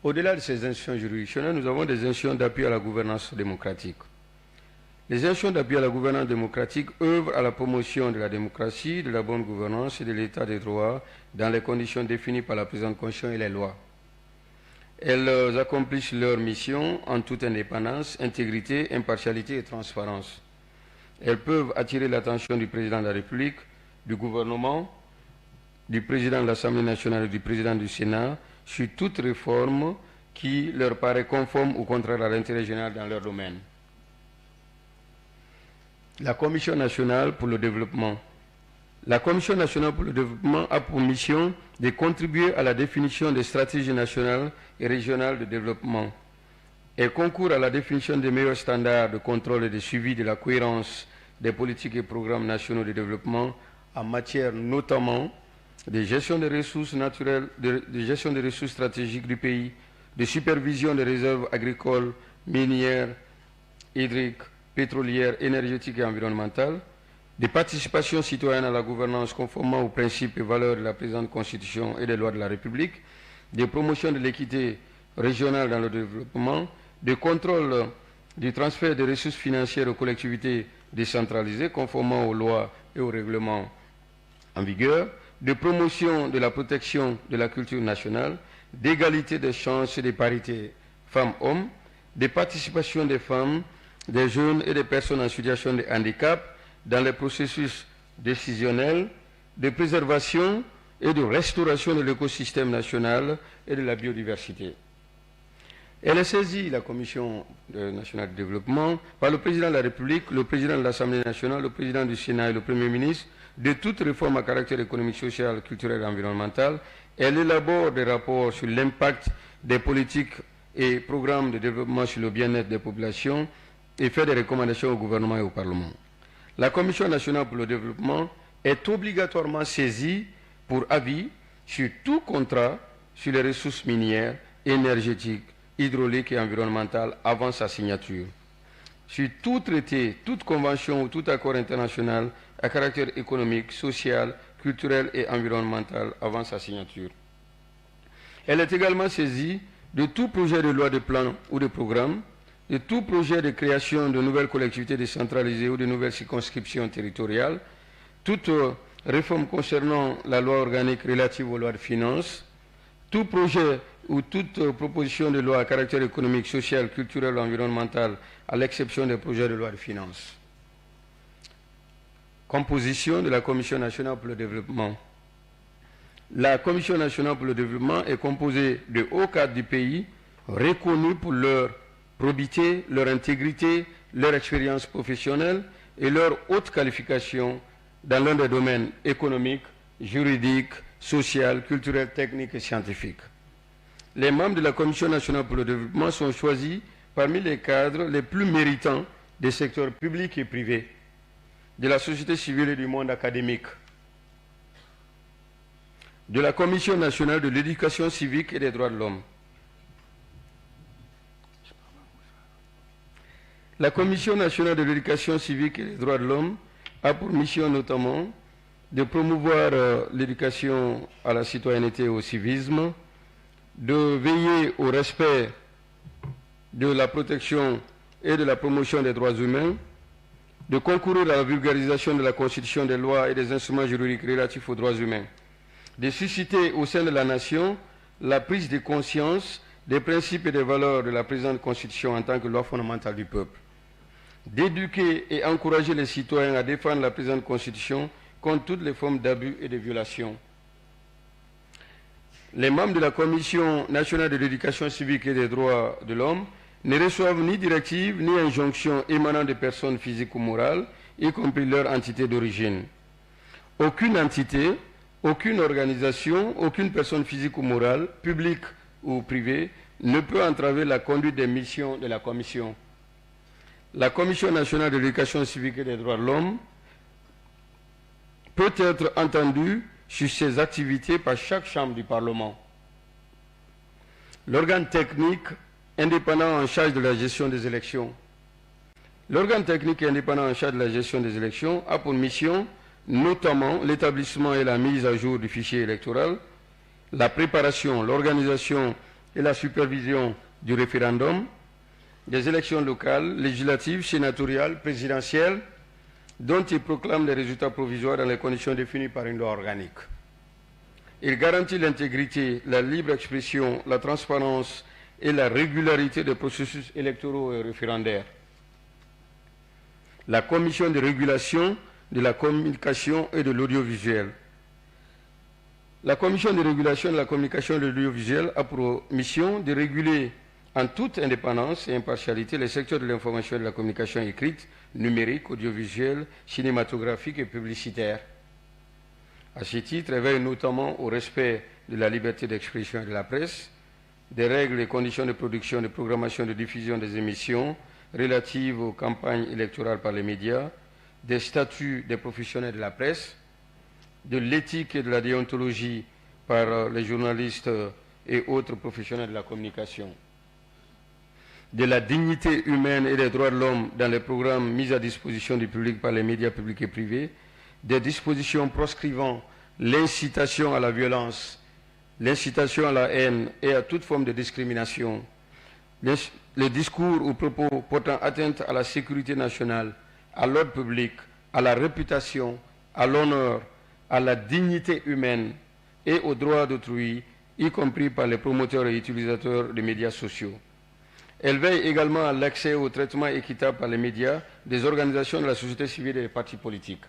Au-delà de ces institutions juridictionnelles, nous avons des institutions d'appui à la gouvernance démocratique. Les institutions d'appui à la gouvernance démocratique œuvrent à la promotion de la démocratie, de la bonne gouvernance et de l'état des droits dans les conditions définies par la présente Constitution et les lois. Elles accomplissent leur mission en toute indépendance, intégrité, impartialité et transparence. Elles peuvent attirer l'attention du président de la République, du gouvernement, du président de l'Assemblée nationale et du président du Sénat sur toute réforme qui leur paraît conforme ou contraire à l'intérêt général dans leur domaine. La Commission nationale pour le développement. La Commission nationale pour le développement a pour mission de contribuer à la définition des stratégies nationales et régionales de développement. Elle concourt à la définition des meilleurs standards de contrôle et de suivi de la cohérence des politiques et programmes nationaux de développement en matière notamment de gestion des ressources naturelles, de gestion des ressources stratégiques du pays, de supervision des réserves agricoles, minières, hydriques, pétrolières, énergétiques et environnementales, de participation citoyenne à la gouvernance conformément aux principes et valeurs de la présente Constitution et des lois de la République, de promotion de l'équité régionale dans le développement, de contrôle du transfert des ressources financières aux collectivités décentralisées conformément aux lois et aux règlements en vigueur, de promotion de la protection de la culture nationale, d'égalité des chances et de parité femmes-hommes, de participation des femmes, des jeunes et des personnes en situation de handicap dans les processus décisionnels, de préservation et de restauration de l'écosystème national et de la biodiversité. Elle est saisie, la Commission nationale de développement, par le président de la République, le président de l'Assemblée nationale, le président du Sénat et le Premier ministre de toute réforme à caractère économique, social, culturel et environnemental. Elle élabore des rapports sur l'impact des politiques et programmes de développement sur le bien-être des populations et fait des recommandations au gouvernement et au Parlement. La Commission nationale pour le développement est obligatoirement saisie pour avis sur tout contrat sur les ressources minières, énergétiques, hydrauliques et environnementales avant sa signature. Sur tout traité, toute convention ou tout accord international à caractère économique, social, culturel et environnemental avant sa signature. Elle est également saisie de tout projet de loi de plan ou de programme, de tout projet de création de nouvelles collectivités décentralisées ou de nouvelles circonscriptions territoriales, toute réforme concernant la loi organique relative aux lois de finances, tout projet ou toute proposition de loi à caractère économique, social, culturel ou environnemental, à l'exception des projets de loi de finances. Composition de la Commission nationale pour le développement. La Commission nationale pour le développement est composée de hauts cadres du pays, reconnus pour leur probité, leur intégrité, leur expérience professionnelle et leur haute qualification dans l'un des domaines économiques, juridiques, social, culturel, technique et scientifique. Les membres de la Commission nationale pour le développement sont choisis parmi les cadres les plus méritants des secteurs publics et privés, de la société civile et du monde académique, de la Commission nationale de l'éducation civique et des droits de l'homme. La Commission nationale de l'éducation civique et des droits de l'homme a pour mission notamment de promouvoir l'éducation à la citoyenneté et au civisme, de veiller au respect de la protection et de la promotion des droits humains, de concourir à la vulgarisation de la Constitution, des lois et des instruments juridiques relatifs aux droits humains, de susciter au sein de la nation la prise de conscience des principes et des valeurs de la présente Constitution en tant que loi fondamentale du peuple, d'éduquer et encourager les citoyens à défendre la présente Constitution contre toutes les formes d'abus et de violations. Les membres de la Commission nationale de l'éducation civique et des droits de l'homme ne reçoivent ni directives ni injonctions émanant de personnes physiques ou morales, y compris leur entité d'origine. Aucune entité, aucune organisation, aucune personne physique ou morale, publique ou privée, ne peut entraver la conduite des missions de la Commission. La Commission nationale de l'éducation civique et des droits de l'homme peut être entendue sur ses activités par chaque chambre du Parlement. L'organe technique indépendant en charge de la gestion des élections. L'organe technique indépendant en charge de la gestion des élections a pour mission notamment l'établissement et la mise à jour du fichier électoral, la préparation, l'organisation et la supervision du référendum, des élections locales, législatives, sénatoriales, présidentielles, dont il proclame les résultats provisoires dans les conditions définies par une loi organique. Il garantit l'intégrité, la libre expression, la transparence et la régularité des processus électoraux et référendaires. La Commission de régulation de la communication et de l'audiovisuel. La Commission de régulation de la communication et de l'audiovisuel a pour mission de réguler en toute indépendance et impartialité les secteurs de l'information et de la communication écrite, numérique, audiovisuelle, cinématographique et publicitaire. À ce titre, elle veille notamment au respect de la liberté d'expression et de la presse, des règles et conditions de production, de programmation et de diffusion des émissions relatives aux campagnes électorales par les médias, des statuts des professionnels de la presse, de l'éthique et de la déontologie par les journalistes et autres professionnels de la communication, de la dignité humaine et des droits de l'homme dans les programmes mis à disposition du public par les médias publics et privés, des dispositions proscrivant l'incitation à la violence, l'incitation à la haine et à toute forme de discrimination, les discours ou propos portant atteinte à la sécurité nationale, à l'ordre public, à la réputation, à l'honneur, à la dignité humaine et aux droits d'autrui, y compris par les promoteurs et utilisateurs des médias sociaux. Elle veille également à l'accès au traitement équitable par les médias des organisations de la société civile et des partis politiques.